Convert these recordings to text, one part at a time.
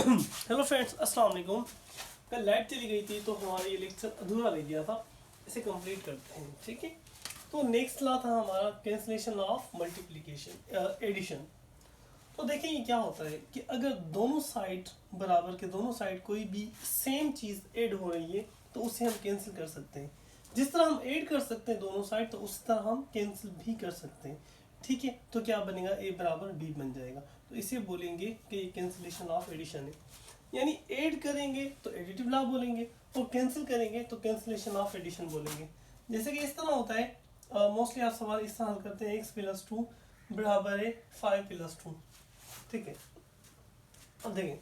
Hello friends, अस्सलाम वालेकुम। कल लाइट चली गई थी तो हमारा ये लेक्चर अधूरा रह गया था। इसे कंप्लीट करते हैं, ठीक है। तो नेक्स्ट ला था हमारा कैंसलेशन ऑफ मल्टीप्लिकेशन एडिशन। तो देखिए ये क्या होता है कि अगर दोनों साइड बराबर के दोनों साइड कोई भी सेम चीज़ ऐड हो रही है तो उसे हम कैंसिल कर सकते हैं। जिस तरह हम ऐड कर सकते हैं दोनों साइड, तो उस तरह हम कैंसिल भी कर सकते हैं, ठीक है। तो क्या बनेगा, ए बराबर बी बन जाएगा। तो इसे बोलेंगे कि ये कैंसिलेशन ऑफ एडिशन है। यानी ऐड करेंगे तो एडिटिव लॉ बोलेंगे और कैंसिल करेंगे तो कैंसिलेशन ऑफ एडिशन बोलेंगे। जैसे कि इस तरह होता है, मोस्टली आप सवाल इस तरह हल करते हैं, x+2 बराबर है 5+2, ठीक है। अब देखें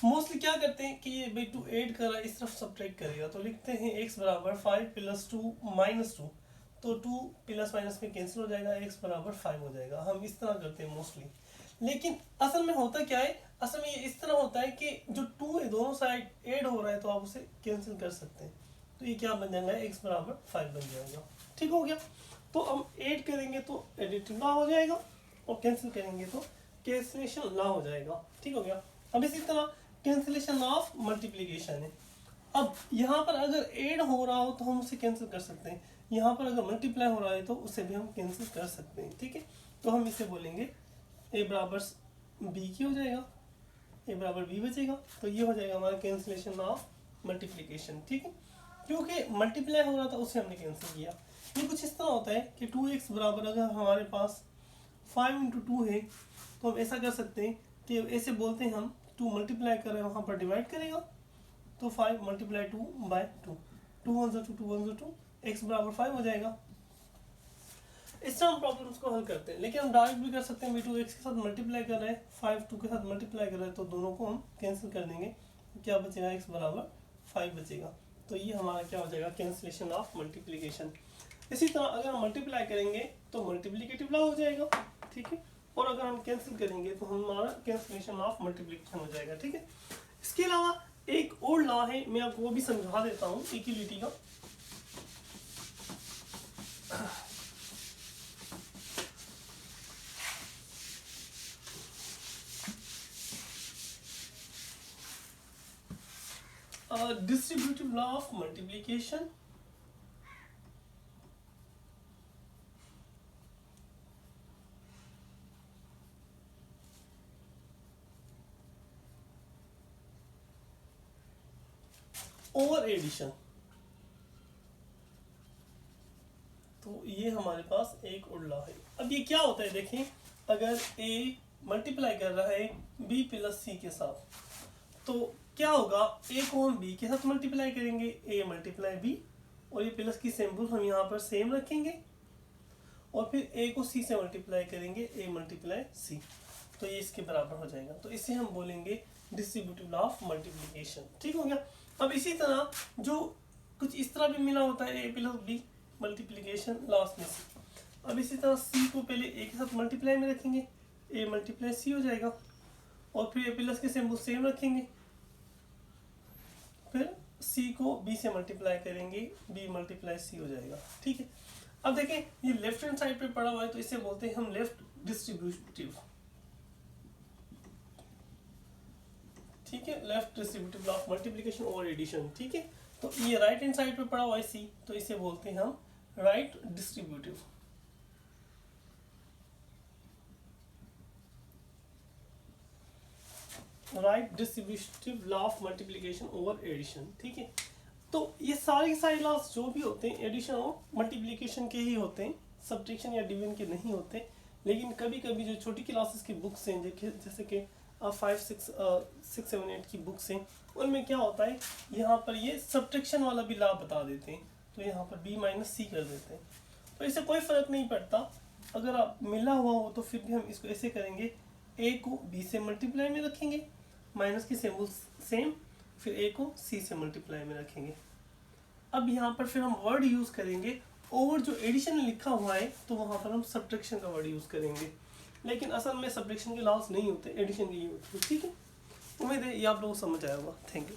मोस्टली क्या करते हैं कि ये भाई 2 ऐड कर रहा है, इस तरफ सब्ट्रैक्ट करेगा तो लिखते हैं x बराबर 5+2 -2, तो 2 प्लस माइनस में कैंसिल हो जाएगा, x बराबर 5 हो जाएगा। हम इस तरह करते हैं मोस्टली, लेकिन असल में होता क्या है, असल में ये इस तरह होता है कि जो 2 है दोनों साइड ऐड हो रहा है तो आप उसे कैंसिल कर सकते हैं। तो ये क्या बन जाएगा, x बराबर 5 बन जाएगा, ठीक हो गया। तो हम ऐड करेंगे तो एडिटिव लॉ हो जाएगा और कैंसिल करेंगे तो कैंसिलेशन लॉ हो जाएगा, ठीक हो गया। अब इसी तरह कैंसिलेशन ऑफ मल्टीप्लिकेशन है। अब यहाँ पर अगर ऐड हो रहा हो तो हम उसे कैंसिल कर सकते हैं, यहाँ पर अगर मल्टीप्लाई हो रहा है तो उसे भी हम कैंसिल कर सकते हैं, ठीक है। तो हम इसे बोलेंगे ए बराबर बी की हो जाएगा, ए बराबर बी बचेगा। तो ये हो जाएगा हमारा कैंसिलेशन ऑफ मल्टीप्लिकेशन, ठीक है। क्योंकि मल्टीप्लाई हो रहा था उसे हमने कैंसिल किया। ये कुछ इस तरह होता है कि 2x बराबर अगर हमारे पास 5 × 2 है तो हम ऐसा कर सकते हैं कि ऐसे बोलते हैं हम 2 मल्टीप्लाई कर रहे हैं वहाँ पर डिवाइड करेगा तो 5 × 2/2, 2 1 2 2 1 2, x बराबर 5 हो जाएगा। इस तरह हम प्रॉब्लम्स को हल करते हैं, लेकिन हम डायरेक्ट भी कर सकते हैं। 2 x के साथ मल्टीप्लाई कर रहे हैं, 5 2 के साथ मल्टीप्लाई कर रहे हैं, तो दोनों को हम कैंसिल कर देंगे। क्या बचेगा, x बराबर 5 बचेगा। तो ये हमारा क्या हो जाएगा, कैंसिलेशन ऑफ मल्टीप्लिकेशन। इसी तरह अगर हम मल्टीप्लाई करेंगे तो मल्टीप्लिकेटिव लॉ हो जाएगा, ठीक है। और अगर हम कैंसिल करेंगे तो हमारा कैंसिलेशन ऑफ मल्टीप्लिकेशन हो जाएगा, ठीक है। इसके अलावा एक और लॉ है, मैं आपको वो भी समझा देता हूँ, इक्वलिटी का। डिस्ट्रीब्यूटिव लॉ ऑफ मल्टीप्लिकेशन और एडिशन। तो ये हमारे पास एक और लॉ है। अब ये क्या होता है, देखें अगर a मल्टीप्लाई कर रहा है b + c के साथ तो क्या होगा, a को हम b के साथ मल्टीप्लाई करेंगे, a मल्टीप्लाई b, और ये प्लस की सिंबल हम यहाँ पर सेम रखेंगे, और फिर a को c से मल्टीप्लाई करेंगे, a मल्टीप्लाई c, तो ये इसके बराबर हो जाएगा। तो इसे हम बोलेंगे डिस्ट्रीब्यूटिव लॉ ऑफ मल्टीप्लिकेशन, ठीक हो गया। अब इसी तरह जो कुछ इस तरह भी मिला होता है, a + b मल्टीप्लिकेशन लास्ट में c। अब इसी तरह c को पहले a के साथ मल्टीप्लाई में रखेंगे, a मल्टीप्लाई c हो जाएगा, और फिर प्लस के सिंबल सेम रखेंगे, फिर c को b से मल्टीप्लाई करेंगे, b मल्टीप्लाई c हो जाएगा, ठीक है। अब देखें ये लेफ्ट हैंड साइड पे पड़ा हुआ है तो इसे बोलते हैं हम लेफ्ट डिस्ट्रीब्यूटिव, ठीक है, left distributive law of multiplication और एडिशन, ठीक है। तो ये राइट हैंड साइड पे पड़ा हुआ है c, तो इसे बोलते हैं हम right distributive, right distributive law of multiplication और एडिशन, ठीक है। तो ये सारे सारे लॉस जो भी होते हैं एडिशन और मल्टीप्लिकेशन के ही होते हैं, सब्ट्रैक्शन या डिवीजन के नहीं होते। लेकिन कभी कभी जो छोटी क्लासेस की बुक्स हैं, जैसे कि 5 6 6 7 8 की बुक्स हैं, उनमें क्या होता है, यहाँ पर ये सब्ट्रैक्शन वाला भी लॉ बता देते हैं, तो यहाँ पर b - c कर देते हैं। तो इससे कोई फ़र्क नहीं पड़ता, अगर आप मिला हुआ हो तो फिर भी हम इसको ऐसे करेंगे, a को b से मल्टीप्लाई में रखेंगे, माइनस की सिंबल सेम, फिर a को c से मल्टीप्लाई में रखेंगे। अब यहाँ पर फिर हम वर्ड यूज़ करेंगे, और जो एडिशन लिखा हुआ है तो वहाँ पर हम सब्ट्रैक्शन का वर्ड यूज़ करेंगे, लेकिन असल में सब्ट्रैक्शन के लॉस नहीं होते, एडिशन के ही होते हैं, ठीक है। उम्मीद है ये आप लोगों को समझ आया होगा। Thank you.